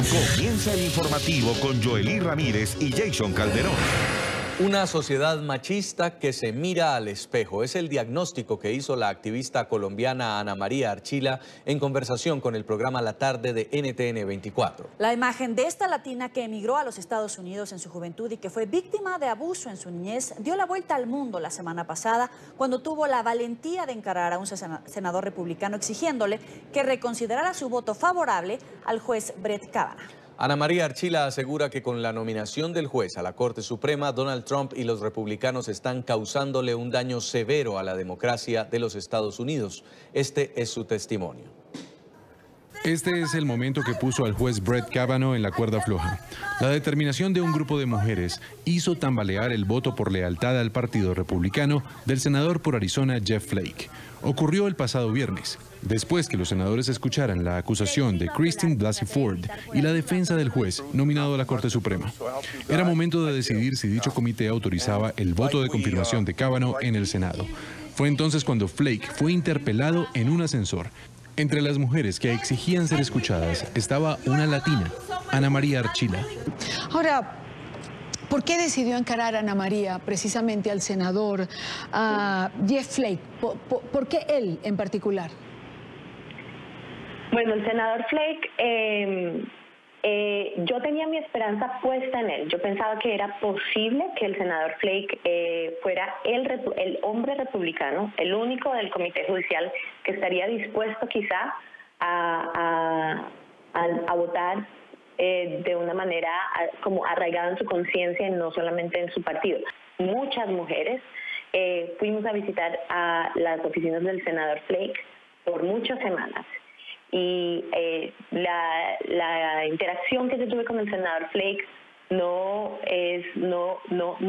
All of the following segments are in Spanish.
Comienza el informativo con Joely Ramírez y Jason Calderón. Una sociedad machista que se mira al espejo. Es el diagnóstico que hizo la activista colombiana Ana María Archila en conversación con el programa La Tarde de NTN 24. La imagen de esta latina que emigró a los Estados Unidos en su juventud y que fue víctima de abuso en su niñez dio la vuelta al mundo la semana pasada cuando tuvo la valentía de encarar a un senador republicano exigiéndole que reconsiderara su voto favorable al juez Brett Kavanaugh. Ana María Archila asegura que con la nominación del juez a la Corte Suprema, Donald Trump y los republicanos están causándole un daño severo a la democracia de los Estados Unidos. Este es su testimonio. Este es el momento que puso al juez Brett Kavanaugh en la cuerda floja. La determinación de un grupo de mujeres hizo tambalear el voto por lealtad al Partido Republicano del senador por Arizona Jeff Flake. Ocurrió el pasado viernes, después que los senadores escucharan la acusación de Christine Blasey Ford y la defensa del juez nominado a la Corte Suprema. Era momento de decidir si dicho comité autorizaba el voto de confirmación de Kavanaugh en el Senado. Fue entonces cuando Flake fue interpelado en un ascensor. Entre las mujeres que exigían ser escuchadas estaba una latina, Ana María Archila. Ahora, ¿por qué decidió encarar a Ana María precisamente al senador Jeff Flake? ¿Por qué él en particular? Bueno, el senador Flake, yo tenía mi esperanza puesta en él. Yo pensaba que era posible que el senador Flake fuera el hombre republicano, el único del comité judicial que estaría dispuesto quizá a votar de una manera como arraigada en su conciencia y no solamente en su partido. Muchas mujeres fuimos a visitar a las oficinas del senador Flake por muchas semanas. Y la interacción que yo tuve con el senador Flake no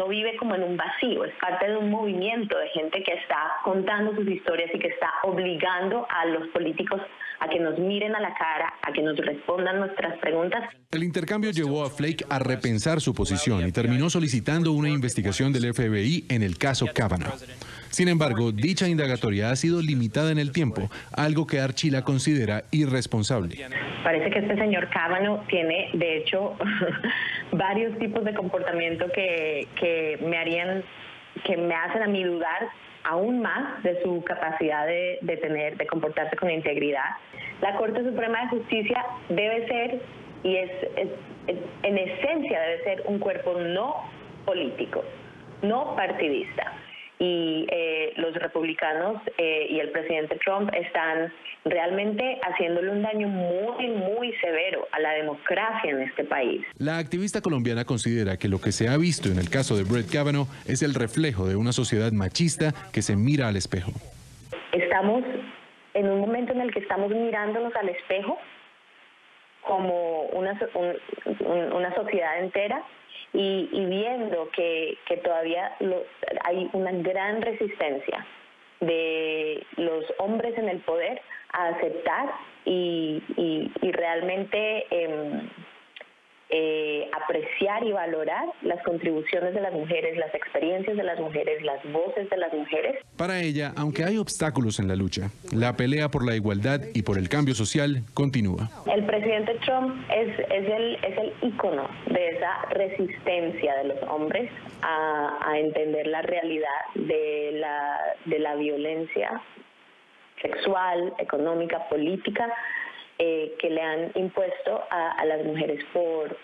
vive como en un vacío, es parte de un movimiento de gente que está contando sus historias y que está obligando a los políticos a que nos miren a la cara, a que nos respondan nuestras preguntas. El intercambio llevó a Flake a repensar su posición y terminó solicitando una investigación del FBI en el caso Kavanaugh. Sin embargo, dicha indagatoria ha sido limitada en el tiempo, algo que Archila considera irresponsable. Parece que este señor Kavanaugh tiene, de hecho, varios tipos de comportamiento que me hacen a mí dudar aún más de su capacidad de comportarse con integridad. La Corte Suprema de Justicia debe ser, y en esencia debe ser, un cuerpo no político, no partidista. Y los republicanos y el presidente Trump están realmente haciéndole un daño muy, muy severo a la democracia en este país. La activista colombiana considera que lo que se ha visto en el caso de Brett Kavanaugh es el reflejo de una sociedad machista que se mira al espejo. Estamos en un momento en el que estamos mirándonos al espejo como una sociedad entera, y viendo que todavía hay una gran resistencia de los hombres en el poder a aceptar y realmente apreciar y valorar las contribuciones de las mujeres, las experiencias de las mujeres, las voces de las mujeres. Para ella, aunque hay obstáculos en la lucha, la pelea por la igualdad y por el cambio social continúa. El presidente Trump es el ícono de esa resistencia de los hombres a entender la realidad de la violencia sexual, económica, política, que le han impuesto a las mujeres por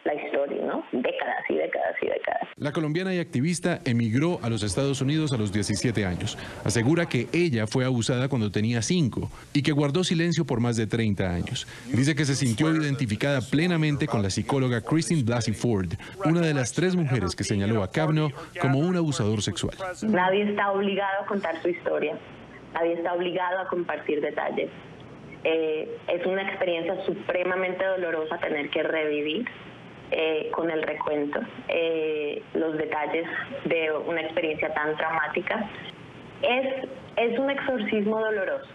la historia, ¿no? Décadas y décadas y décadas. La colombiana y activista emigró a los Estados Unidos a los 17 años. Asegura que ella fue abusada cuando tenía 5 y que guardó silencio por más de 30 años. Dice que se sintió identificada plenamente con la psicóloga Christine Blasey Ford, una de las 3 mujeres que señaló a Kavanaugh como un abusador sexual. Nadie está obligado a contar su historia. Nadie está obligado a compartir detalles. Es una experiencia supremamente dolorosa tener que revivir con el recuento los detalles de una experiencia tan traumática. Es un exorcismo doloroso.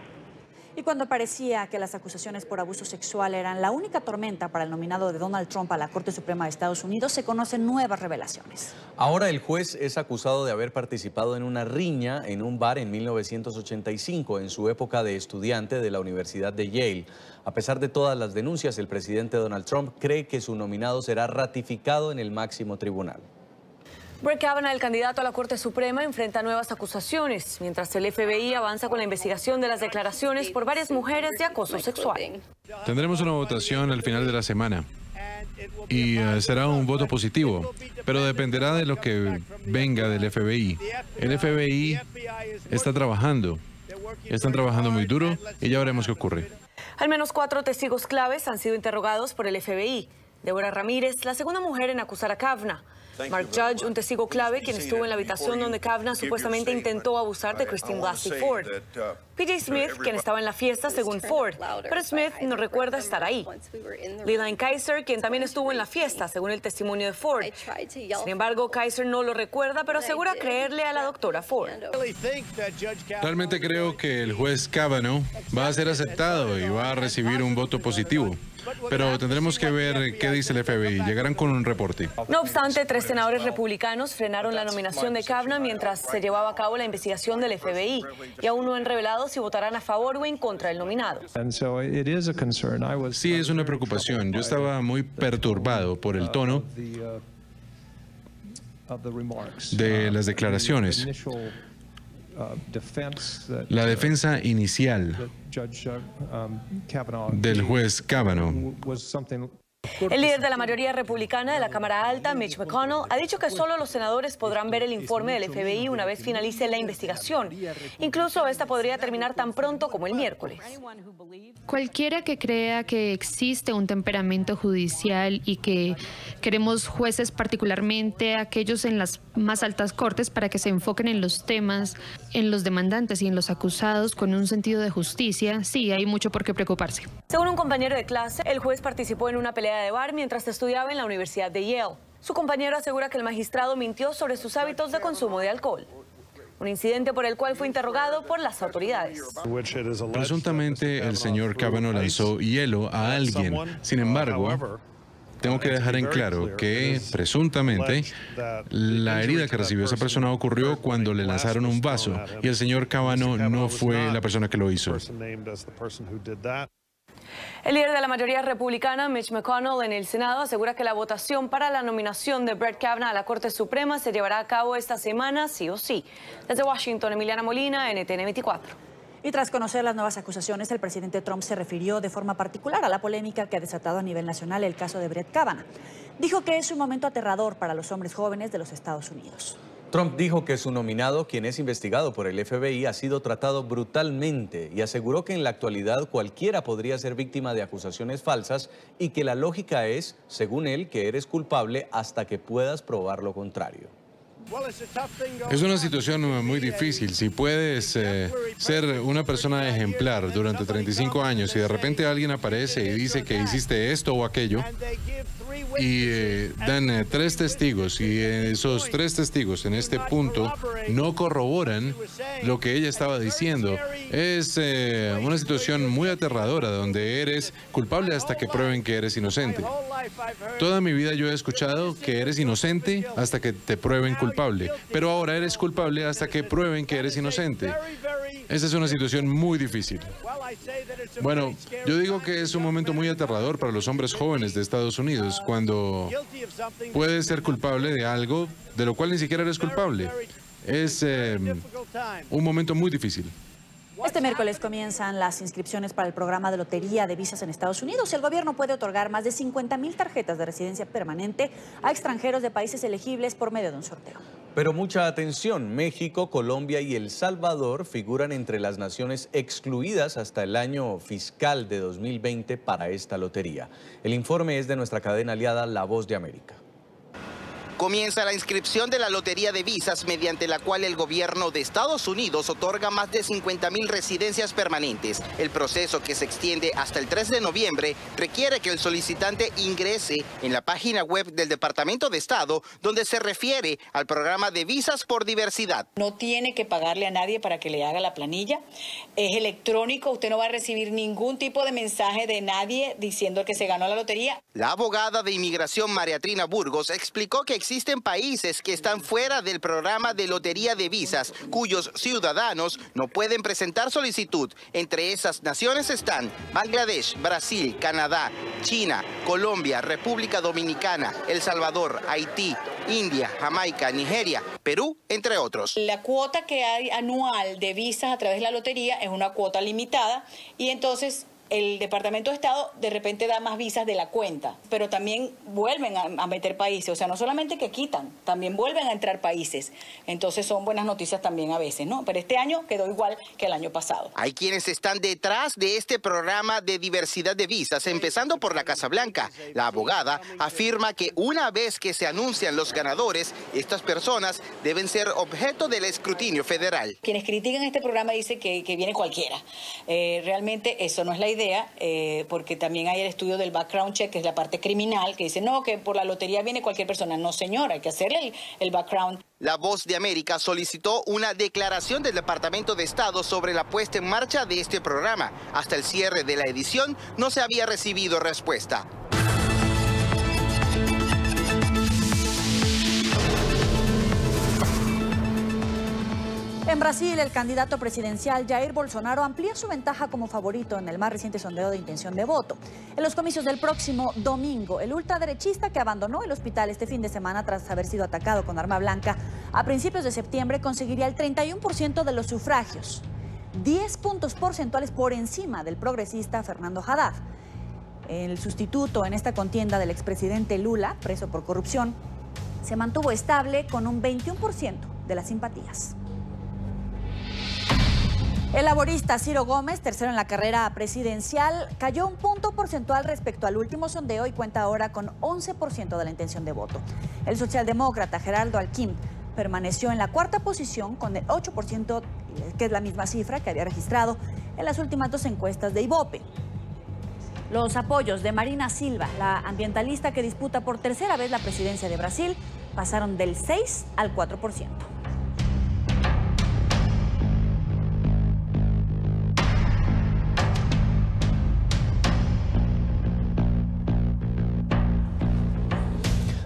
Y cuando parecía que las acusaciones por abuso sexual eran la única tormenta para el nominado de Donald Trump a la Corte Suprema de Estados Unidos, se conocen nuevas revelaciones. Ahora el juez es acusado de haber participado en una riña en un bar en 1985, en su época de estudiante de la Universidad de Yale. A pesar de todas las denuncias, el presidente Donald Trump cree que su nominado será ratificado en el máximo tribunal. Brett Kavanaugh, el candidato a la Corte Suprema, enfrenta nuevas acusaciones, mientras el FBI avanza con la investigación de las declaraciones por varias mujeres de acoso sexual. Tendremos una votación al final de la semana y será un voto positivo, pero dependerá de lo que venga del FBI. El FBI está trabajando, están trabajando muy duro y ya veremos qué ocurre. Al menos 4 testigos claves han sido interrogados por el FBI. Deborah Ramírez, la segunda mujer en acusar a Kavanaugh. Mark Judge, un testigo clave, quien estuvo en la habitación donde Kavanaugh supuestamente intentó abusar de Christine Blasey Ford. P.J. Smith, quien estaba en la fiesta según Ford, pero Smith no recuerda estar ahí. Leland Kaiser, quien también estuvo en la fiesta, según el testimonio de Ford. Sin embargo, Kaiser no lo recuerda, pero asegura creerle a la doctora Ford. Realmente creo que el juez Kavanaugh va a ser aceptado y va a recibir un voto positivo. Pero tendremos que ver qué dice el FBI. Llegarán con un reporte. No obstante, 3 senadores republicanos frenaron la nominación de Kavanaugh mientras se llevaba a cabo la investigación del FBI y aún no han revelado si votarán a favor o en contra del nominado. Sí, es una preocupación. Yo estaba muy perturbado por el tono de las declaraciones. La defensa inicial del juez Kavanaugh. El líder de la mayoría republicana de la Cámara Alta, Mitch McConnell, ha dicho que solo los senadores podrán ver el informe del FBI una vez finalice la investigación. Incluso esta podría terminar tan pronto como el miércoles. Cualquiera que crea que existe un temperamento judicial y que queremos jueces, particularmente aquellos en las más altas cortes, para que se enfoquen en los temas, en los demandantes y en los acusados con un sentido de justicia, sí, hay mucho por qué preocuparse. Según un compañero de clase, el juez participó en una pelea de bar mientras estudiaba en la Universidad de Yale. Su compañero asegura que el magistrado mintió sobre sus hábitos de consumo de alcohol. Un incidente por el cual fue interrogado por las autoridades. Presuntamente, el señor Kavanaugh lanzó hielo a alguien. Sin embargo, tengo que dejar en claro que, presuntamente, la herida que recibió esa persona ocurrió cuando le lanzaron un vaso y el señor Kavanaugh no fue la persona que lo hizo. El líder de la mayoría republicana, Mitch McConnell, en el Senado asegura que la votación para la nominación de Brett Kavanaugh a la Corte Suprema se llevará a cabo esta semana, sí o sí. Desde Washington, Emiliana Molina, NTN 24. Y tras conocer las nuevas acusaciones, el presidente Trump se refirió de forma particular a la polémica que ha desatado a nivel nacional el caso de Brett Kavanaugh. Dijo que es un momento aterrador para los hombres jóvenes de los Estados Unidos. Trump dijo que su nominado, quien es investigado por el FBI, ha sido tratado brutalmente y aseguró que en la actualidad cualquiera podría ser víctima de acusaciones falsas y que la lógica es, según él, que eres culpable hasta que puedas probar lo contrario. Es una situación muy difícil. Si puedes ser una persona ejemplar durante 35 años y de repente alguien aparece y dice que hiciste esto o aquello y dan 3 testigos y esos 3 testigos en este punto no corroboran lo que ella estaba diciendo, es una situación muy aterradora donde eres culpable hasta que prueben que eres inocente. Toda mi vida yo he escuchado que eres inocente hasta que te prueben culpable, pero ahora eres culpable hasta que prueben que eres inocente. Esa es una situación muy difícil. Bueno, yo digo que es un momento muy aterrador para los hombres jóvenes de Estados Unidos cuando puedes ser culpable de algo de lo cual ni siquiera eres culpable. Es un momento muy difícil. Este miércoles comienzan las inscripciones para el programa de lotería de visas en Estados Unidos. El gobierno puede otorgar más de 50,000 tarjetas de residencia permanente a extranjeros de países elegibles por medio de un sorteo. Pero mucha atención, México, Colombia y El Salvador figuran entre las naciones excluidas hasta el año fiscal de 2020 para esta lotería. El informe es de nuestra cadena aliada La Voz de América. Comienza la inscripción de la lotería de visas, mediante la cual el gobierno de Estados Unidos otorga más de 50.000 residencias permanentes. El proceso, que se extiende hasta el 3 de noviembre, requiere que el solicitante ingrese en la página web del Departamento de Estado, donde se refiere al programa de visas por diversidad. No tiene que pagarle a nadie para que le haga la planilla. Es electrónico, usted no va a recibir ningún tipo de mensaje de nadie diciendo que se ganó la lotería. La abogada de inmigración María Trina Burgos explicó que existen países que están fuera del programa de lotería de visas, cuyos ciudadanos no pueden presentar solicitud. Entre esas naciones están Bangladesh, Brasil, Canadá, China, Colombia, República Dominicana, El Salvador, Haití, India, Jamaica, Nigeria, Perú, entre otros. La cuota que hay anual de visas a través de la lotería es una cuota limitada y entonces el Departamento de Estado de repente da más visas de la cuenta, pero también vuelven a meter países, o sea, no solamente que quitan, también vuelven a entrar países. Entonces son buenas noticias también a veces, ¿no? Pero este año quedó igual que el año pasado. Hay quienes están detrás de este programa de diversidad de visas, empezando por la Casa Blanca. La abogada afirma que una vez que se anuncian los ganadores, estas personas deben ser objeto del escrutinio federal. Quienes critican este programa dicen que viene cualquiera. Realmente eso no es la idea, porque también hay el estudio del background check, que es la parte criminal, que dice no, que por la lotería viene cualquier persona. No, señora, hay que hacerle el background. La Voz de América solicitó una declaración del Departamento de Estado sobre la puesta en marcha de este programa. Hasta el cierre de la edición no se había recibido respuesta. En Brasil, el candidato presidencial Jair Bolsonaro amplía su ventaja como favorito en el más reciente sondeo de intención de voto. En los comicios del próximo domingo, el ultraderechista, que abandonó el hospital este fin de semana tras haber sido atacado con arma blanca a principios de septiembre, conseguiría el 31% de los sufragios, 10 puntos porcentuales por encima del progresista Fernando Haddad. El sustituto en esta contienda del expresidente Lula, preso por corrupción, se mantuvo estable con un 21% de las simpatías. El laborista Ciro Gómez, tercero en la carrera presidencial, cayó un punto porcentual respecto al último sondeo y cuenta ahora con 11% de la intención de voto. El socialdemócrata Geraldo Alckmin permaneció en la cuarta posición con el 8%, que es la misma cifra que había registrado en las últimas dos encuestas de Ibope. Los apoyos de Marina Silva, la ambientalista que disputa por tercera vez la presidencia de Brasil, pasaron del 6 al 4%.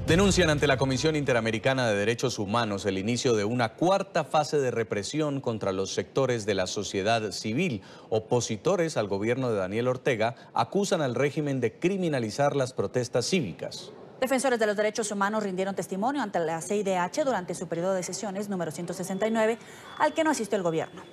Denuncian ante la Comisión Interamericana de Derechos Humanos el inicio de una cuarta fase de represión contra los sectores de la sociedad civil. Opositores al gobierno de Daniel Ortega acusan al régimen de criminalizar las protestas cívicas. Defensores de los derechos humanos rindieron testimonio ante la CIDH durante su periodo de sesiones número 169, al que no asistió el gobierno.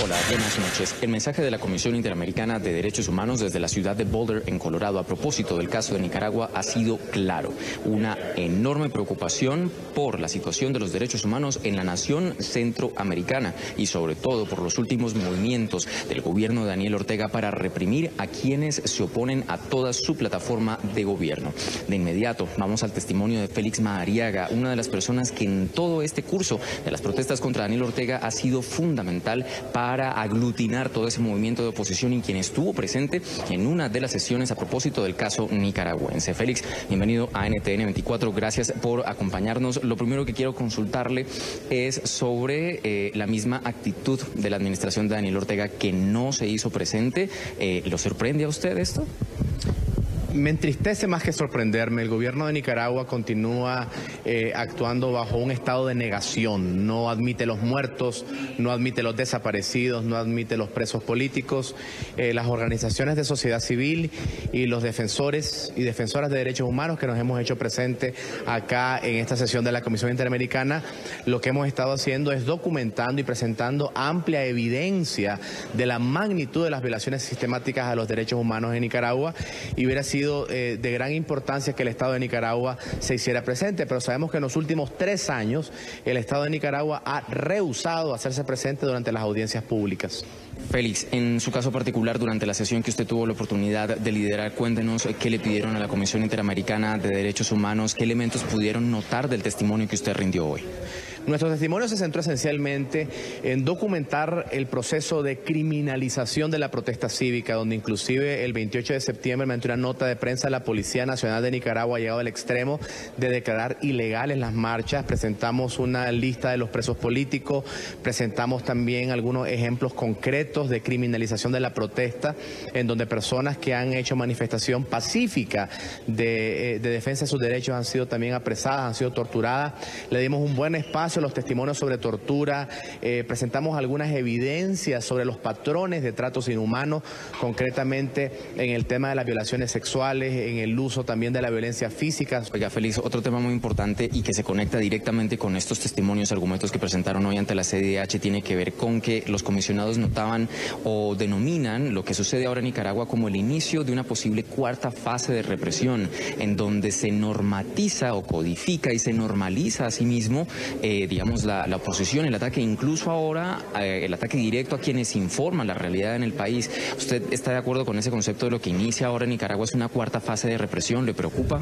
Hola, buenas noches. El mensaje de la Comisión Interamericana de Derechos Humanos desde la ciudad de Boulder, en Colorado, a propósito del caso de Nicaragua, ha sido claro. Una enorme preocupación por la situación de los derechos humanos en la nación centroamericana y sobre todo por los últimos movimientos del gobierno de Daniel Ortega para reprimir a quienes se oponen a toda su plataforma de gobierno. De inmediato, vamos al testimonio de Félix Madariaga, una de las personas que en todo este curso de las protestas contra Daniel Ortega ha sido fundamental para aglutinar todo ese movimiento de oposición y quien estuvo presente en una de las sesiones a propósito del caso nicaragüense. Félix, bienvenido a NTN 24, gracias por acompañarnos. Lo primero que quiero consultarle es sobre la misma actitud de la administración de Daniel Ortega, que no se hizo presente. ¿Lo sorprende a usted esto? Me entristece más que sorprenderme. El gobierno de Nicaragua continúa actuando bajo un estado de negación. No admite los muertos, no admite los desaparecidos, no admite los presos políticos. Las organizaciones de sociedad civil y los defensores y defensoras de derechos humanos que nos hemos hecho presente acá en esta sesión de la Comisión Interamericana, lo que hemos estado haciendo es documentando y presentando amplia evidencia de la magnitud de las violaciones sistemáticas a los derechos humanos en Nicaragua, y hubiera sido sido de gran importancia que el Estado de Nicaragua se hiciera presente, pero sabemos que en los últimos 3 años el Estado de Nicaragua ha rehusado hacerse presente durante las audiencias públicas. Félix, en su caso particular, durante la sesión que usted tuvo la oportunidad de liderar, cuéntenos qué le pidieron a la Comisión Interamericana de Derechos Humanos, qué elementos pudieron notar del testimonio que usted rindió hoy. Nuestro testimonio se centró esencialmente en documentar el proceso de criminalización de la protesta cívica, donde inclusive el 28 de septiembre, mediante una nota de prensa, la Policía Nacional de Nicaragua ha llegado al extremo de declarar ilegales las marchas. Presentamos una lista de los presos políticos, presentamos también algunos ejemplos concretos de criminalización de la protesta, en donde personas que han hecho manifestación pacífica de defensa de sus derechos han sido también apresadas, han sido torturadas. Le dimos un buen espacio a los testimonios sobre tortura, presentamos algunas evidencias sobre los patrones de tratos inhumanos, concretamente en el tema de las violaciones sexuales, en el uso también de la violencia física. Oiga, Félix, otro tema muy importante y que se conecta directamente con estos testimonios, argumentos que presentaron hoy ante la CIDH, tiene que ver con que los comisionados notaban o denominan lo que sucede ahora en Nicaragua como el inicio de una posible cuarta fase de represión, en donde se normatiza o codifica y se normaliza a sí mismo digamos, la oposición, el ataque, incluso ahora el ataque directo a quienes informan la realidad en el país. ¿Usted está de acuerdo con ese concepto de lo que inicia ahora en Nicaragua es una cuarta fase de represión? ¿Le preocupa?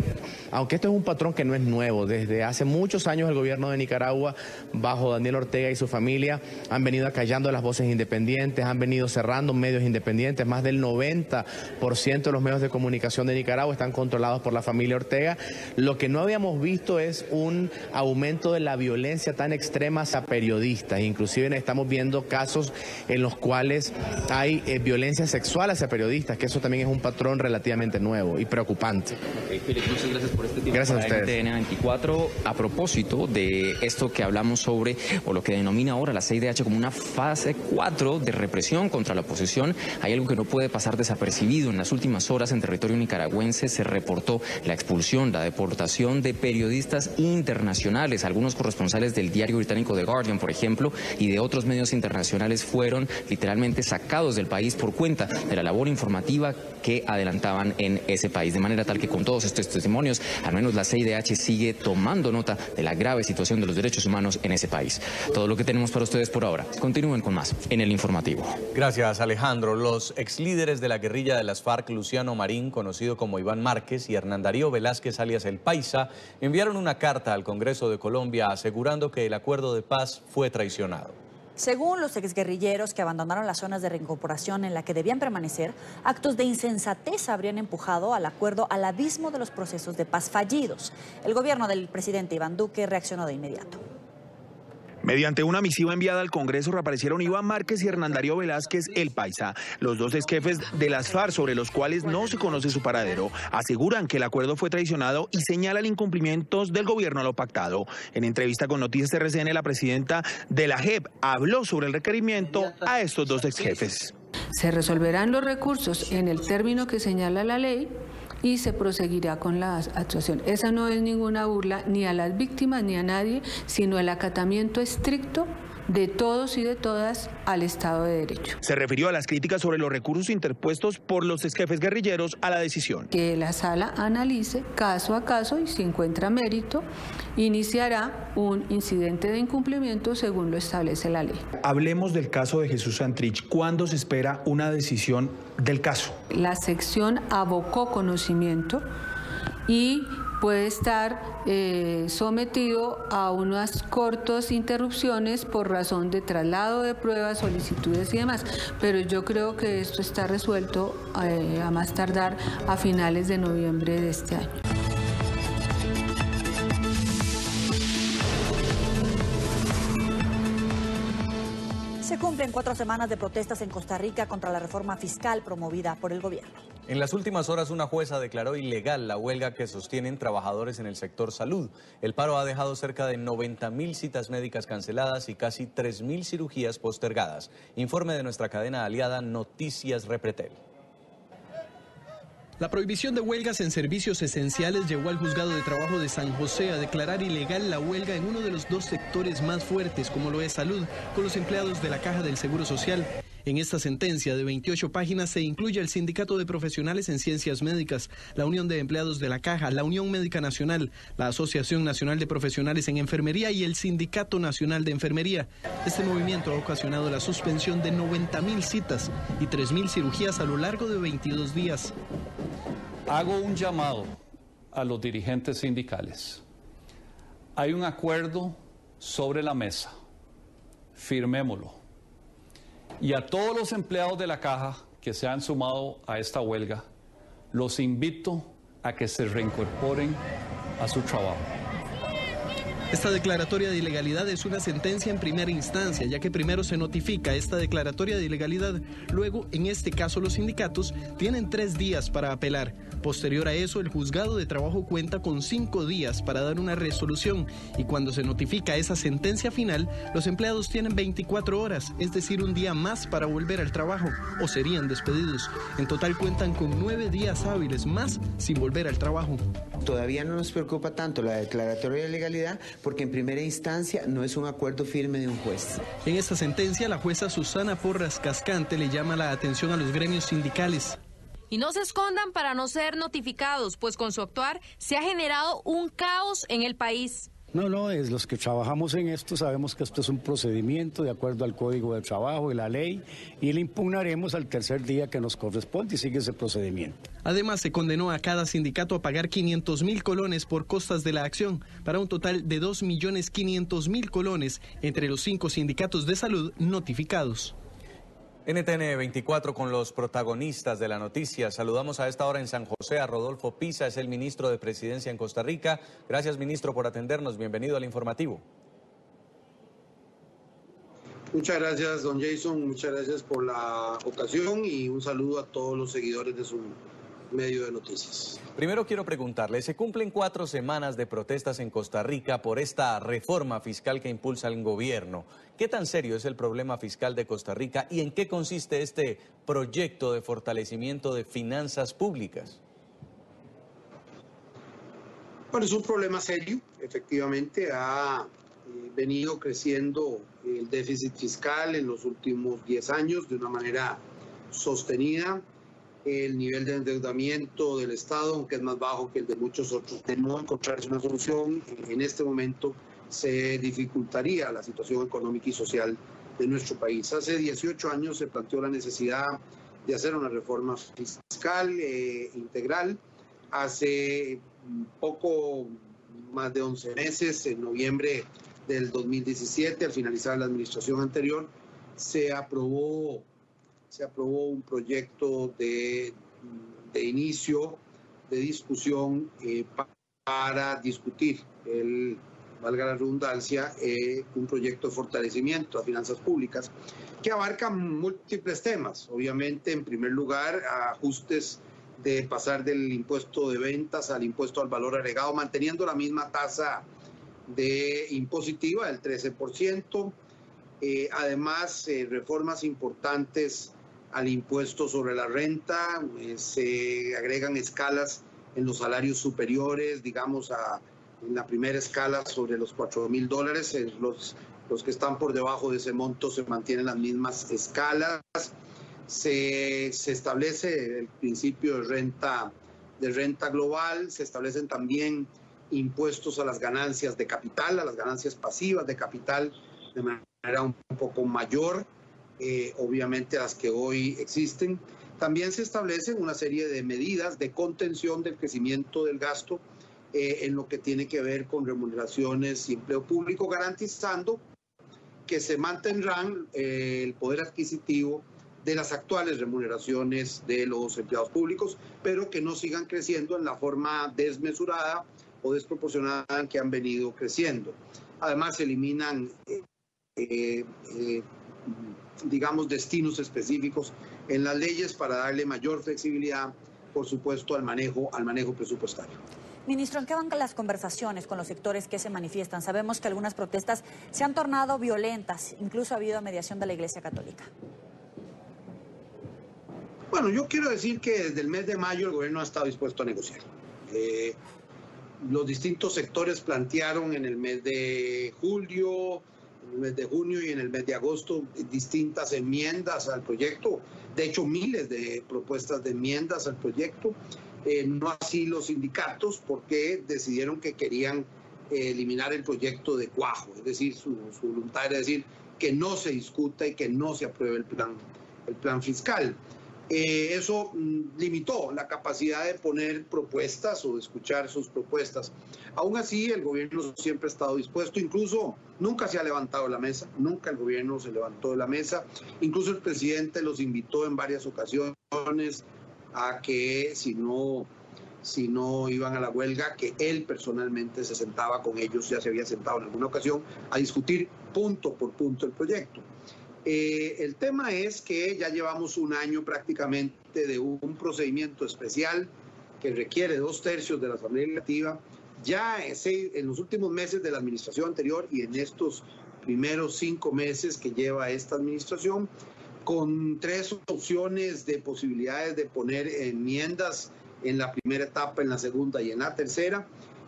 Aunque esto es un patrón que no es nuevo, desde hace muchos años el gobierno de Nicaragua, bajo Daniel Ortega y su familia, han venido acallando las voces independientes, han venido cerrando medios independientes. Más del 90% de los medios de comunicación de Nicaragua están controlados por la familia Ortega. Lo que no habíamos visto es un aumento de la violencia tan extrema a periodistas. Inclusive estamos viendo casos en los cuales hay violencia sexual hacia periodistas, que eso también es un patrón relativamente nuevo y preocupante. Okay, Félix, muchas gracias por este tiempo. Gracias a ustedes. NTN 24, a propósito de esto que hablamos sobre, o lo que denomina ahora la CIDH como una fase 4 de represión contra la oposición, hay algo que no puede pasar desapercibido. En las últimas horas en territorio nicaragüense se reportó la expulsión, la deportación de periodistas internacionales. Algunos corresponsales del diario británico The Guardian, por ejemplo, y de otros medios internacionales fueron literalmente sacados del país por cuenta de la labor informativa que adelantaban en ese país. De manera tal que con todos estos testimonios, al menos la CIDH sigue tomando nota de la grave situación de los derechos humanos en ese país. Todo lo que tenemos para ustedes por ahora. Continúen con más en el informativo. Gracias, Alejandro. Los exlíderes de la guerrilla de las FARC, Luciano Marín, conocido como Iván Márquez, y Hernán Darío Velázquez, alias El Paisa, enviaron una carta al Congreso de Colombia asegurando que el acuerdo de paz fue traicionado. Según los exguerrilleros que abandonaron las zonas de reincorporación en la que debían permanecer, actos de insensatez habrían empujado al acuerdo al abismo de los procesos de paz fallidos. El gobierno del presidente Iván Duque reaccionó de inmediato. Mediante una misiva enviada al Congreso reaparecieron Iván Márquez y Hernán Darío Velázquez, El Paisa, los dos exjefes de las FARC sobre los cuales no se conoce su paradero. Aseguran que el acuerdo fue traicionado y señalan incumplimientos del gobierno a lo pactado. En entrevista con Noticias RCN, la presidenta de la JEP habló sobre el requerimiento a estos dos exjefes. Se resolverán los recursos en el término que señala la ley y se proseguirá con la actuación. Esa no es ninguna burla ni a las víctimas ni a nadie, sino el acatamiento estricto de todos y de todas al Estado de Derecho. Se refirió a las críticas sobre los recursos interpuestos por los exjefes guerrilleros a la decisión. Que la sala analice caso a caso y si encuentra mérito, iniciará un incidente de incumplimiento según lo establece la ley. Hablemos del caso de Jesús Santrich. ¿Cuándo se espera una decisión del caso? La sección abocó conocimiento y puede estar sometido a unas cortas interrupciones por razón de traslado de pruebas, solicitudes y demás. Pero yo creo que esto está resuelto a más tardar a finales de noviembre de este año. Se cumplen 4 semanas de protestas en Costa Rica contra la reforma fiscal promovida por el gobierno. En las últimas horas, una jueza declaró ilegal la huelga que sostienen trabajadores en el sector salud. El paro ha dejado cerca de 90.000 citas médicas canceladas y casi 3.000 cirugías postergadas. Informe de nuestra cadena aliada Noticias Repretel. La prohibición de huelgas en servicios esenciales llevó al Juzgado de Trabajo de San José a declarar ilegal la huelga en uno de los dos sectores más fuertes, como lo es salud, con los empleados de la Caja del Seguro Social. En esta sentencia de 28 páginas se incluye el Sindicato de Profesionales en Ciencias Médicas, la Unión de Empleados de la Caja, la Unión Médica Nacional, la Asociación Nacional de Profesionales en Enfermería y el Sindicato Nacional de Enfermería. Este movimiento ha ocasionado la suspensión de 90.000 citas y 3.000 cirugías a lo largo de 22 días. Hago un llamado a los dirigentes sindicales. Hay un acuerdo sobre la mesa. Firmémoslo. Y a todos los empleados de la Caja que se han sumado a esta huelga, los invito a que se reincorporen a su trabajo. Esta declaratoria de ilegalidad es una sentencia en primera instancia, ya que primero se notifica esta declaratoria de ilegalidad. Luego, en este caso, los sindicatos tienen 3 días para apelar. Posterior a eso, el juzgado de trabajo cuenta con 5 días para dar una resolución. Y cuando se notifica esa sentencia final, los empleados tienen 24 horas, es decir, un día más para volver al trabajo, o serían despedidos. En total cuentan con 9 días hábiles más sin volver al trabajo. Todavía no nos preocupa tanto la declaratoria de ilegalidad, porque en primera instancia no es un acuerdo firme de un juez. En esta sentencia, la jueza Susana Porras Cascante le llama la atención a los gremios sindicales. Y no se escondan para no ser notificados, pues con su actuar se ha generado un caos en el país. No, es los que trabajamos en esto, sabemos que esto es un procedimiento de acuerdo al Código de Trabajo y la ley, y le impugnaremos al tercer día que nos corresponde y sigue ese procedimiento. Además, se condenó a cada sindicato a pagar 500.000 colones por costas de la acción, para un total de 2.500.000 colones entre los 5 sindicatos de salud notificados. NTN 24 con los protagonistas de la noticia. Saludamos a esta hora en San José a Rodolfo Pisa, es el ministro de Presidencia en Costa Rica. Gracias, ministro, por atendernos. Bienvenido al informativo. Muchas gracias, don Jason. Muchas gracias por la ocasión y un saludo a todos los seguidores de su medio de noticias. Primero quiero preguntarle, se cumplen 4 semanas de protestas en Costa Rica por esta reforma fiscal que impulsa el gobierno. ¿Qué tan serio es el problema fiscal de Costa Rica y en qué consiste este proyecto de fortalecimiento de finanzas públicas? Bueno, es un problema serio. Efectivamente, ha venido creciendo el déficit fiscal en los últimos 10 años de una manera sostenida. El nivel de endeudamiento del Estado, aunque es más bajo que el de muchos otros, de no encontrarse una solución, en este momento se dificultaría la situación económica y social de nuestro país. Hace 18 años se planteó la necesidad de hacer una reforma fiscal integral. Hace poco más de 11 meses, en noviembre del 2017, al finalizar la administración anterior, se aprobó un proyecto de inicio de discusión para discutir, valga la redundancia, un proyecto de fortalecimiento a finanzas públicas que abarca múltiples temas. Obviamente, en primer lugar, ajustes de pasar del impuesto de ventas al impuesto al valor agregado, manteniendo la misma tasa de impositiva del 13%. Además, reformas importantes al impuesto sobre la renta, se agregan escalas en los salarios superiores, digamos, en la primera escala sobre los $4.000, los que están por debajo de ese monto se mantienen las mismas escalas. Se establece el principio de renta global, se establecen también impuestos a las ganancias de capital, a las ganancias pasivas de capital de manera un poco mayor, obviamente a las que hoy existen. También se establecen una serie de medidas de contención del crecimiento del gasto en lo que tiene que ver con remuneraciones y empleo público, garantizando que se mantendrán el poder adquisitivo de las actuales remuneraciones de los empleados públicos, pero que no sigan creciendo en la forma desmesurada o desproporcionada en que han venido creciendo. Además, se eliminan, digamos, destinos específicos en las leyes para darle mayor flexibilidad, por supuesto, al manejo presupuestario. Ministro, ¿en qué van las conversaciones con los sectores que se manifiestan? Sabemos que algunas protestas se han tornado violentas, incluso ha habido mediación de la Iglesia Católica. Bueno, yo quiero decir que desde el mes de mayo el gobierno ha estado dispuesto a negociar. Los distintos sectores plantearon en el mes de julio en el mes de junio y en el mes de agosto distintas enmiendas al proyecto, de hecho miles de propuestas de enmiendas al proyecto, no así los sindicatos, porque decidieron que querían eliminar el proyecto de cuajo, es decir, su voluntad era decir que no se discuta y que no se apruebe el plan fiscal. Eso limitó la capacidad de poner propuestas o de escuchar sus propuestas. Aún así, el gobierno siempre ha estado dispuesto, incluso nunca se ha levantado la mesa, nunca el gobierno se levantó de la mesa, incluso el presidente los invitó en varias ocasiones a que si no iban a la huelga, que él personalmente se sentaba con ellos, ya se había sentado en alguna ocasión, a discutir punto por punto el proyecto. El tema es que ya llevamos un año prácticamente de un procedimiento especial que requiere 2/3 de la Asamblea Legislativa. Ya en los últimos meses de la administración anterior y en estos primeros 5 meses que lleva esta administración, con 3 opciones de posibilidades de poner enmiendas en la primera etapa, en la segunda y en la tercera,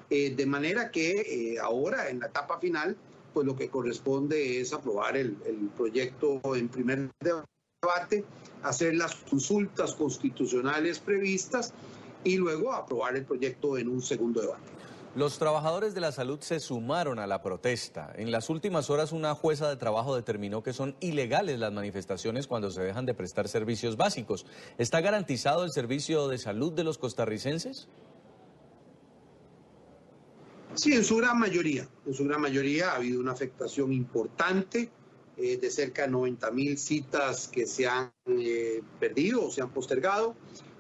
de manera que ahora en la etapa final, pues lo que corresponde es aprobar el proyecto en primer debate, hacer las consultas constitucionales previstas y luego aprobar el proyecto en un segundo debate. Los trabajadores de la salud se sumaron a la protesta. En las últimas horas, una jueza de trabajo determinó que son ilegales las manifestaciones cuando se dejan de prestar servicios básicos. ¿Está garantizado el servicio de salud de los costarricenses? Sí, en su gran mayoría. En su gran mayoría ha habido una afectación importante de cerca de 90.000 citas que se han perdido o se han postergado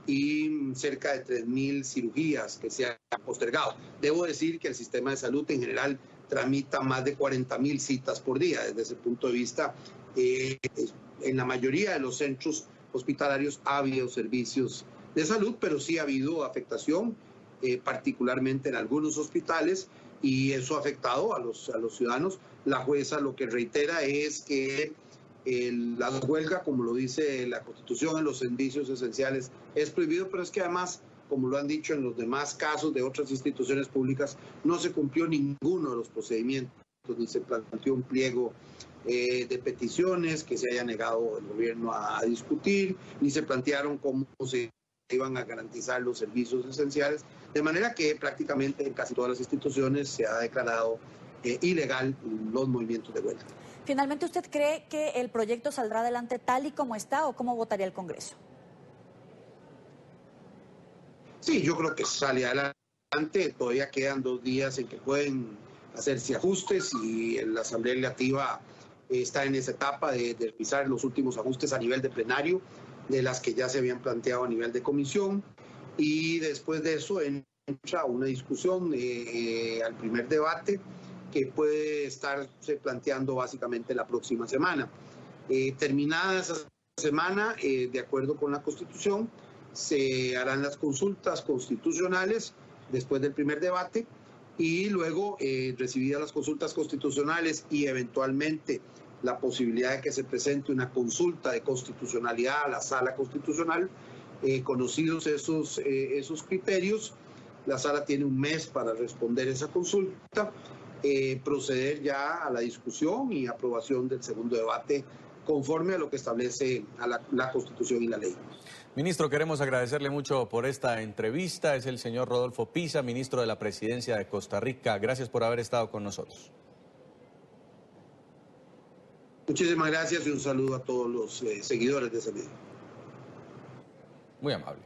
y cerca de 3.000 cirugías que se han postergado. Debo decir que el sistema de salud en general tramita más de 40.000 citas por día. Desde ese punto de vista, en la mayoría de los centros hospitalarios ha habido servicios de salud, pero sí ha habido afectación, particularmente en algunos hospitales, y eso ha afectado a los ciudadanos. La jueza lo que reitera es que la huelga, como lo dice la Constitución, en los servicios esenciales es prohibido, pero es que además, como lo han dicho en los demás casos de otras instituciones públicas, no se cumplió ninguno de los procedimientos, ni se planteó un pliego de peticiones que se haya negado el gobierno a discutir, ni se plantearon cómo se iban a garantizar los servicios esenciales, de manera que prácticamente en casi todas las instituciones se ha declarado ilegal los movimientos de huelga. Finalmente, ¿usted cree que el proyecto saldrá adelante tal y como está o cómo votaría el Congreso? Sí, yo creo que sale adelante. Todavía quedan 2 días en que pueden hacerse ajustes y la Asamblea Legislativa está en esa etapa de revisar los últimos ajustes a nivel de plenario, de las que ya se habían planteado a nivel de comisión, y después de eso entra una discusión al primer debate que puede estarse planteando básicamente la próxima semana. Terminada esa semana, de acuerdo con la Constitución, se harán las consultas constitucionales después del primer debate y luego, recibidas las consultas constitucionales y eventualmente la posibilidad de que se presente una consulta de constitucionalidad a la Sala Constitucional, conocidos esos criterios, la Sala tiene un mes para responder esa consulta, proceder ya a la discusión y aprobación del segundo debate conforme a lo que establece la Constitución y la ley. Ministro, queremos agradecerle mucho por esta entrevista. Es el señor Rodolfo Pisa, ministro de la Presidencia de Costa Rica. Gracias por haber estado con nosotros. Muchísimas gracias y un saludo a todos los seguidores de ese video. Muy amable.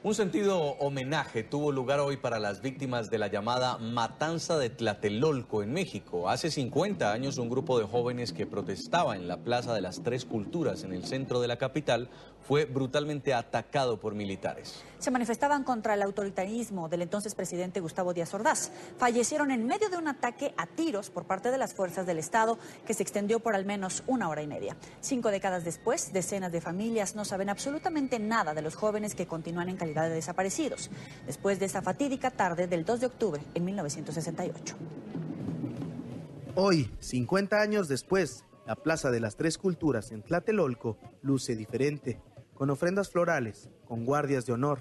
Un sentido homenaje tuvo lugar hoy para las víctimas de la llamada Matanza de Tlatelolco en México. Hace 50 años un grupo de jóvenes que protestaba en la Plaza de las Tres Culturas en el centro de la capital fue brutalmente atacado por militares. Se manifestaban contra el autoritarismo del entonces presidente Gustavo Díaz Ordaz. Fallecieron en medio de un ataque a tiros por parte de las fuerzas del Estado que se extendió por al menos 1 hora y media. 5 décadas después, decenas de familias no saben absolutamente nada de los jóvenes que continúan en calidad de desaparecidos, después de esa fatídica tarde del 2 de octubre en 1968. Hoy, 50 años después, la Plaza de las Tres Culturas en Tlatelolco luce diferente, con ofrendas florales, con guardias de honor.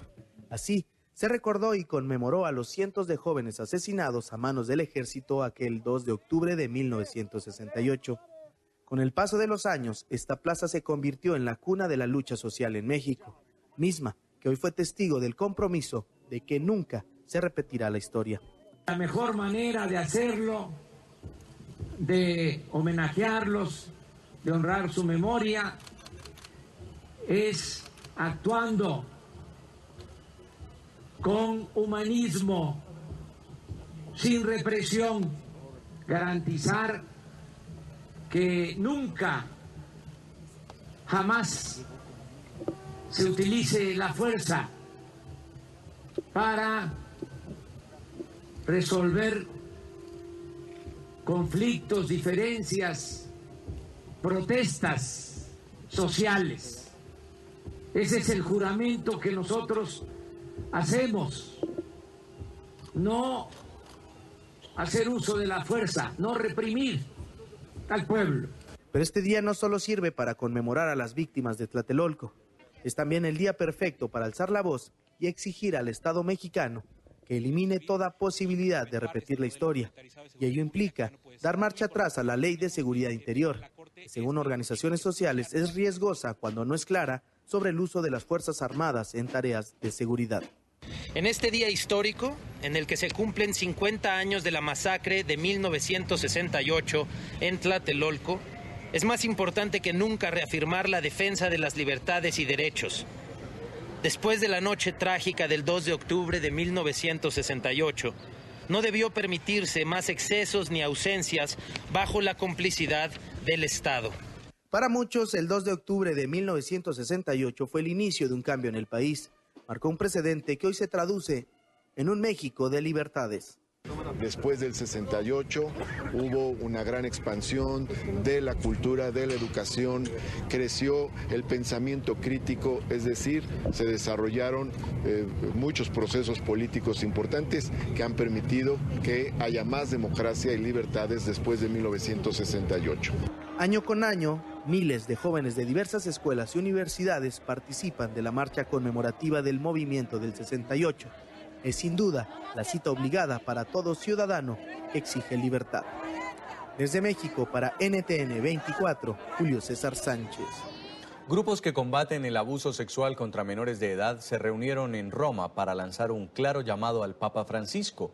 Así Se recordó y conmemoró a los cientos de jóvenes asesinados a manos del ejército aquel 2 de octubre de 1968. Con el paso de los años, esta plaza se convirtió en la cuna de la lucha social en México, misma que hoy fue testigo del compromiso de que nunca se repetirá la historia. La mejor manera de hacerlo, de homenajearlos, de honrar su memoria, es actuando con humanismo, sin represión, garantizar que nunca, jamás se utilice la fuerza para resolver conflictos, diferencias, protestas sociales. Ese es el juramento que nosotros hacemos, no hacer uso de la fuerza, no reprimir al pueblo. Pero este día no solo sirve para conmemorar a las víctimas de Tlatelolco, es también el día perfecto para alzar la voz y exigir al Estado mexicano que elimine toda posibilidad de repetir la historia. Y ello implica dar marcha atrás a la Ley de Seguridad Interior, que según organizaciones sociales es riesgosa cuando no es clara sobre el uso de las Fuerzas Armadas en tareas de seguridad. En este día histórico, en el que se cumplen 50 años de la masacre de 1968 en Tlatelolco, es más importante que nunca reafirmar la defensa de las libertades y derechos. Después de la noche trágica del 2 de octubre de 1968, no debió permitirse más excesos ni ausencias bajo la complicidad del Estado. Para muchos, el 2 de octubre de 1968 fue el inicio de un cambio en el país. Marcó un precedente que hoy se traduce en un México de libertades. Después del 68 hubo una gran expansión de la cultura, de la educación, creció el pensamiento crítico, es decir, se desarrollaron muchos procesos políticos importantes que han permitido que haya más democracia y libertades después de 1968. Año con año, miles de jóvenes de diversas escuelas y universidades participan de la marcha conmemorativa del movimiento del 68. Es sin duda la cita obligada para todo ciudadano que exige libertad. Desde México para NTN 24, Julio César Sánchez. Grupos que combaten el abuso sexual contra menores de edad se reunieron en Roma para lanzar un claro llamado al Papa Francisco.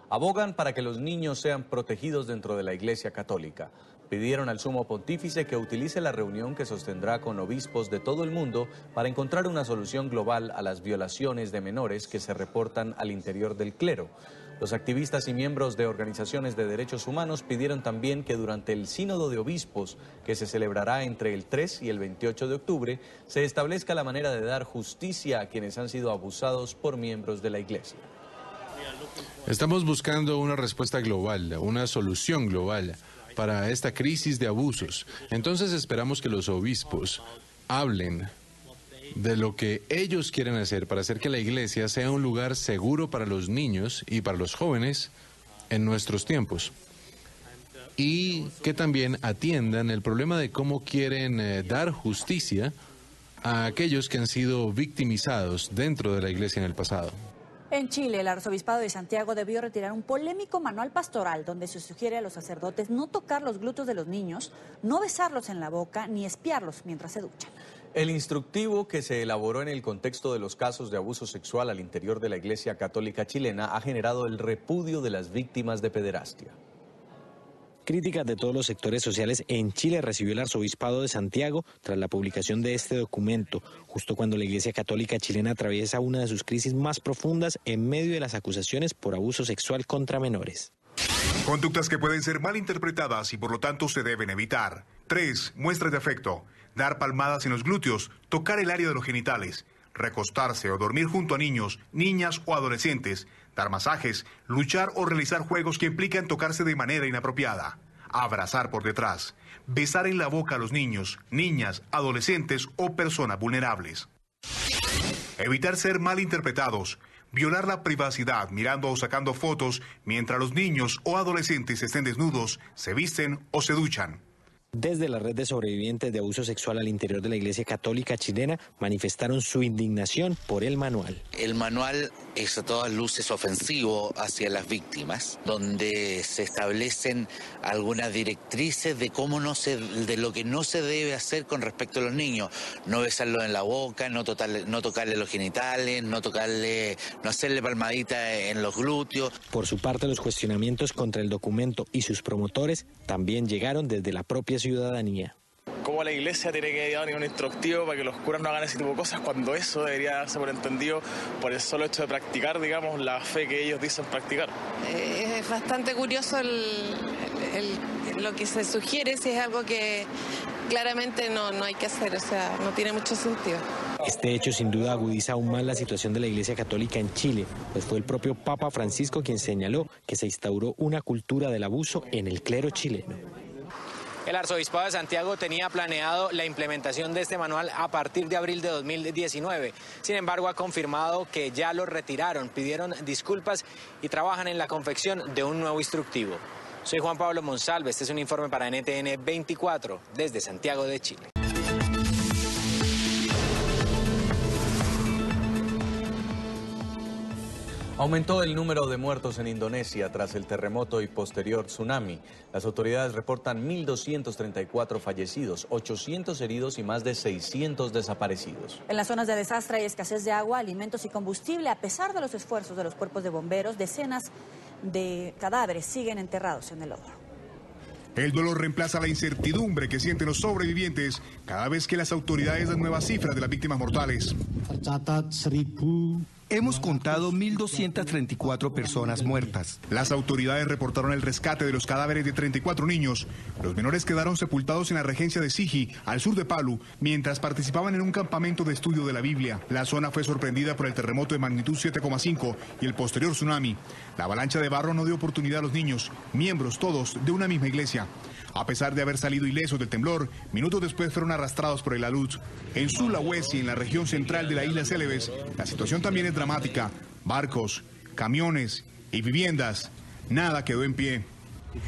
Abogan para que los niños sean protegidos dentro de la Iglesia Católica. Pidieron al Sumo Pontífice que utilice la reunión que sostendrá con obispos de todo el mundo para encontrar una solución global a las violaciones de menores que se reportan al interior del clero. Los activistas y miembros de organizaciones de derechos humanos pidieron también que durante el Sínodo de Obispos, que se celebrará entre el 3 y el 28 de octubre, se establezca la manera de dar justicia a quienes han sido abusados por miembros de la Iglesia. Estamos buscando una respuesta global, una solución global para esta crisis de abusos. Entonces esperamos que los obispos hablen de lo que ellos quieren hacer para hacer que la iglesia sea un lugar seguro para los niños y para los jóvenes en nuestros tiempos. Y que también atiendan el problema de cómo quieren dar justicia a aquellos que han sido victimizados dentro de la iglesia en el pasado. En Chile, el arzobispado de Santiago debió retirar un polémico manual pastoral donde se sugiere a los sacerdotes no tocar los glúteos de los niños, no besarlos en la boca ni espiarlos mientras se duchan. El instructivo que se elaboró en el contexto de los casos de abuso sexual al interior de la Iglesia Católica chilena ha generado el repudio de las víctimas de pederastia. Críticas de todos los sectores sociales en Chile recibió el arzobispado de Santiago tras la publicación de este documento, justo cuando la Iglesia Católica chilena atraviesa una de sus crisis más profundas en medio de las acusaciones por abuso sexual contra menores. Conductas que pueden ser malinterpretadas y por lo tanto se deben evitar. 3. Muestras de afecto. Dar palmadas en los glúteos, tocar el área de los genitales, recostarse o dormir junto a niños, niñas o adolescentes, dar masajes, luchar o realizar juegos que implican tocarse de manera inapropiada, abrazar por detrás, besar en la boca a los niños, niñas, adolescentes o personas vulnerables. Evitar ser malinterpretados, violar la privacidad mirando o sacando fotos mientras los niños o adolescentes estén desnudos, se visten o se duchan. Desde la red de sobrevivientes de abuso sexual al interior de la Iglesia Católica chilena manifestaron su indignación por el manual. El manual es a todas luces ofensivo hacia las víctimas, donde se establecen algunas directrices de de lo que no se debe hacer con respecto a los niños. No besarlos en la boca, no tocarle los genitales, no hacerle palmadita en los glúteos. Por su parte, los cuestionamientos contra el documento y sus promotores también llegaron desde la propia ciudadanía. ¿Cómo la iglesia tiene que dar un instructivo para que los curas no hagan ese tipo de cosas cuando eso debería darse por entendido por el solo hecho de practicar, digamos, la fe que ellos dicen practicar? Es bastante curioso lo que se sugiere, si es algo que claramente no hay que hacer, o sea, no tiene mucho sentido. Este hecho sin duda agudiza aún más la situación de la Iglesia Católica en Chile, pues fue el propio Papa Francisco quien señaló que se instauró una cultura del abuso en el clero chileno. El Arzobispado de Santiago tenía planeado la implementación de este manual a partir de abril de 2019. Sin embargo, ha confirmado que ya lo retiraron, pidieron disculpas y trabajan en la confección de un nuevo instructivo. Soy Juan Pablo Monsalve, este es un informe para NTN 24 desde Santiago de Chile. Aumentó el número de muertos en Indonesia tras el terremoto y posterior tsunami. Las autoridades reportan 1.234 fallecidos, 800 heridos y más de 600 desaparecidos. En las zonas de desastre hay escasez de agua, alimentos y combustible. A pesar de los esfuerzos de los cuerpos de bomberos, decenas de cadáveres siguen enterrados en el lodo. El dolor reemplaza la incertidumbre que sienten los sobrevivientes cada vez que las autoridades dan nuevas cifras de las víctimas mortales. Hemos contado 1.234 personas muertas. Las autoridades reportaron el rescate de los cadáveres de 34 niños. Los menores quedaron sepultados en la regencia de Sigi, al sur de Palu, mientras participaban en un campamento de estudio de la Biblia. La zona fue sorprendida por el terremoto de magnitud 7,5 y el posterior tsunami. La avalancha de barro no dio oportunidad a los niños, miembros todos de una misma iglesia. A pesar de haber salido ilesos del temblor, minutos después fueron arrastrados por el alud. En Sulawesi, en la región central de la isla Celebes, la situación también es dramática. Barcos, camiones y viviendas, nada quedó en pie.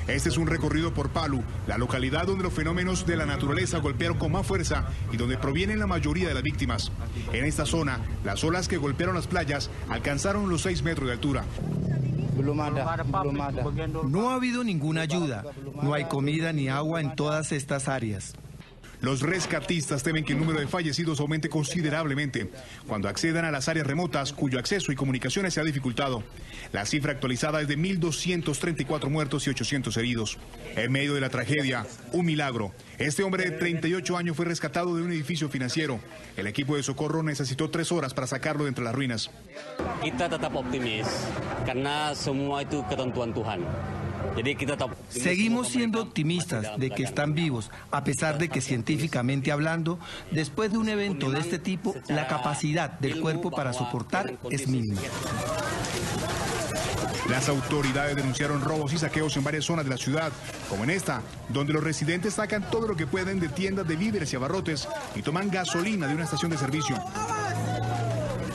Este es un recorrido por Palu, la localidad donde los fenómenos de la naturaleza golpearon con más fuerza y donde provienen la mayoría de las víctimas. En esta zona, las olas que golpearon las playas alcanzaron los 6 metros de altura. No ha habido ninguna ayuda. No hay comida ni agua en todas estas áreas. Los rescatistas temen que el número de fallecidos aumente considerablemente cuando accedan a las áreas remotas cuyo acceso y comunicaciones se ha dificultado. La cifra actualizada es de 1.234 muertos y 800 heridos. En medio de la tragedia, un milagro. Este hombre de 38 años fue rescatado de un edificio financiero. El equipo de socorro necesitó 3 horas para sacarlo de entre las ruinas. Kita tetap optimis karena semua itu ketentuan Tuhan. Seguimos siendo optimistas de que están vivos, a pesar de que científicamente hablando, después de un evento de este tipo, la capacidad del cuerpo para soportar es mínima. Las autoridades denunciaron robos y saqueos en varias zonas de la ciudad, como en esta, donde los residentes sacan todo lo que pueden de tiendas de víveres y abarrotes y toman gasolina de una estación de servicio.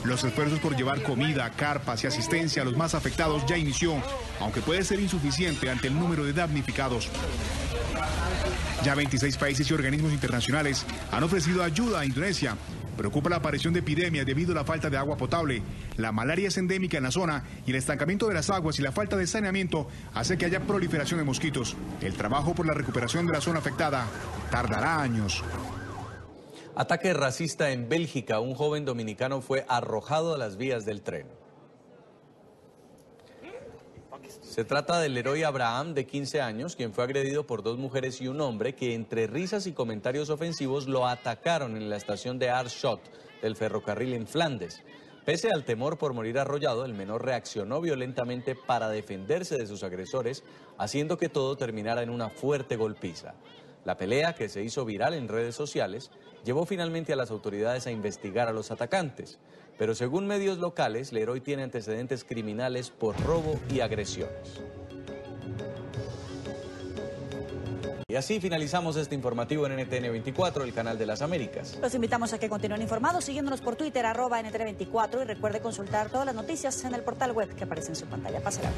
Los esfuerzos por llevar comida, carpas y asistencia a los más afectados ya inició, aunque puede ser insuficiente ante el número de damnificados. Ya 26 países y organismos internacionales han ofrecido ayuda a Indonesia. Preocupa la aparición de epidemias debido a la falta de agua potable. La malaria es endémica en la zona y el estancamiento de las aguas y la falta de saneamiento hace que haya proliferación de mosquitos. El trabajo por la recuperación de la zona afectada tardará años. Ataque racista en Bélgica. Un joven dominicano fue arrojado a las vías del tren. Se trata del Leroy Abraham, de 15 años, quien fue agredido por 2 mujeres y un hombre que, entre risas y comentarios ofensivos, lo atacaron en la estación de Aarschot del ferrocarril en Flandes. Pese al temor por morir arrollado, el menor reaccionó violentamente para defenderse de sus agresores, haciendo que todo terminara en una fuerte golpiza. La pelea, que se hizo viral en redes sociales, llevó finalmente a las autoridades a investigar a los atacantes. Pero según medios locales, Leroy tiene antecedentes criminales por robo y agresiones. Y así finalizamos este informativo en NTN 24, el canal de las Américas. Los invitamos a que continúen informados siguiéndonos por Twitter, @NTN24, y recuerde consultar todas las noticias en el portal web que aparece en su pantalla. Pásala.